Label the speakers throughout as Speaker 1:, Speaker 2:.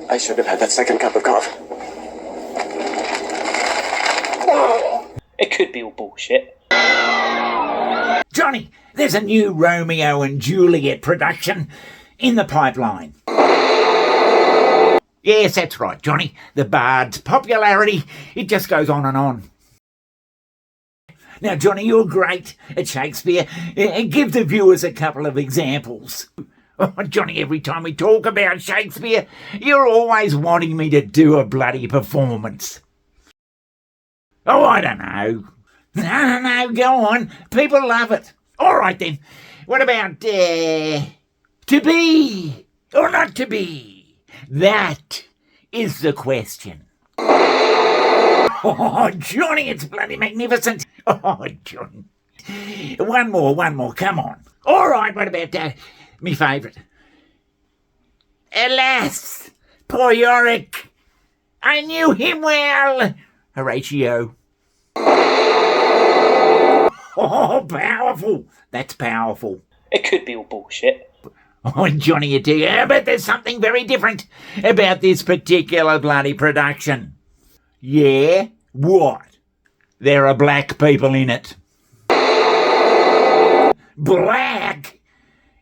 Speaker 1: I should have had that second cup of coffee.
Speaker 2: It could be all bullshit.
Speaker 3: Johnny, there's a new Romeo and Juliet production in the pipeline. Yes, that's right, Johnny. The Bards' popularity, it just goes on and on. Now, Johnny, you're great at Shakespeare. Give the viewers a couple of examples. Oh, Johnny, every time we talk about Shakespeare, you're always wanting me to do a bloody performance. Oh, I don't know. No, go on. People love it. All right, then. What about, to be or not to be? That is the question. Oh, Johnny, it's bloody magnificent. Oh, Johnny. One more, come on. All right, what about me favourite? Alas, poor Yorick. I knew him well. Horatio. Oh, powerful. That's powerful.
Speaker 2: It could be all bullshit.
Speaker 3: Oh, Johnny, you do. But there's something very different about this particular bloody production. Yeah? What? There are black people in it. Black?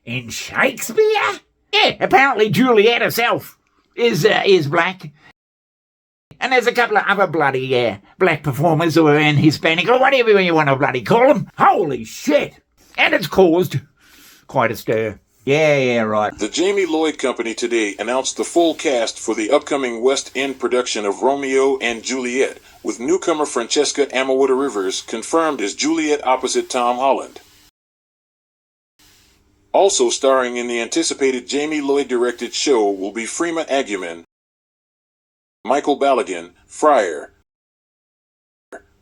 Speaker 3: In Shakespeare? Yeah, apparently Juliet herself is black. And there's a couple of other bloody black performers who are in Hispanic, or whatever you want to bloody call them. Holy shit! And it's caused quite a stir. Yeah, right.
Speaker 4: The Jamie Lloyd Company today announced the full cast for the upcoming West End production of Romeo and Juliet, with newcomer Francesca Amawota Rivers confirmed as Juliet opposite Tom Holland. Also starring in the anticipated Jamie Lloyd-directed show will be Freema Agyeman, Michael Balogun, Fryer,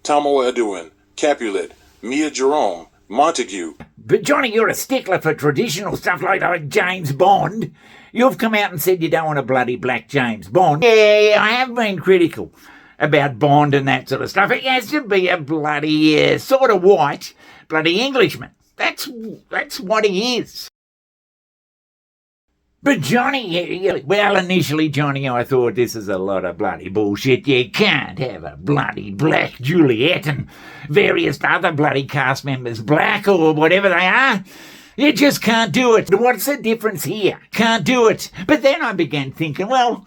Speaker 4: Tomoa Aduin, Capulet, Mia Jerome, Montague.
Speaker 3: But Johnny, you're a stickler for traditional stuff like James Bond. You've come out and said you don't want a bloody black James Bond. Yeah, I have been critical about Bond and that sort of stuff. It has to be a bloody sort of white bloody Englishman. That's what he is. But Johnny, well, initially, Johnny, I thought this is a lot of bloody bullshit. You can't have a bloody black Juliet and various other bloody cast members black or whatever they are. You just can't do it. What's the difference here? Can't do it. But then I began thinking, well,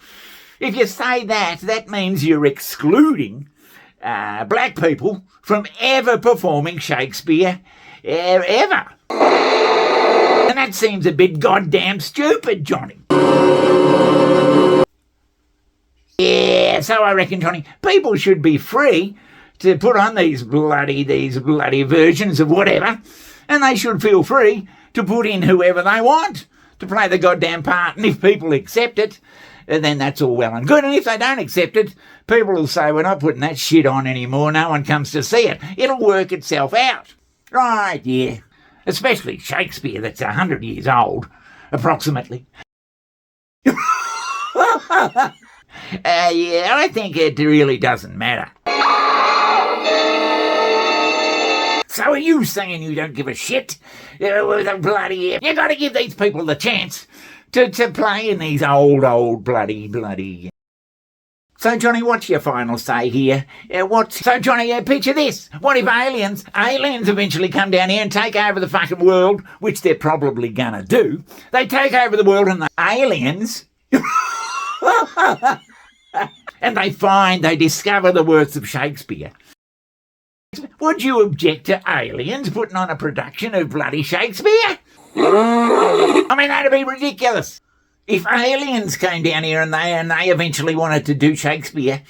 Speaker 3: if you say that, that means you're excluding black people from ever performing Shakespeare ever. And that seems a bit goddamn stupid, Johnny. Yeah, so I reckon, Johnny, people should be free to put on these bloody versions of whatever, and they should feel free to put in whoever they want to play the goddamn part. And if people accept it, then that's all well and good. And if they don't accept it, people will say, we're not putting that shit on anymore. No one comes to see it. It'll work itself out. Right, yeah. Especially Shakespeare, that's 100 years old, approximately. Yeah, I think it really doesn't matter. So are you saying you don't give a shit? You gotta give these people the chance to play in these old bloody... So, Johnny, what's your final say here? So, Johnny, picture this. What if aliens eventually come down here and take over the fucking world, which they're probably gonna do. They take over the world and the aliens... and they discover the works of Shakespeare. Would you object to aliens putting on a production of bloody Shakespeare? I mean, that'd be ridiculous. If aliens came down here and they eventually wanted to do Shakespeare,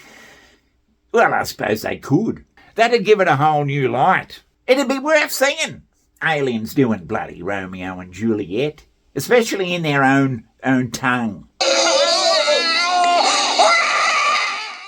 Speaker 3: well, I suppose they could. That'd give it a whole new light. It'd be worth seeing aliens doing bloody Romeo and Juliet, especially in their own tongue.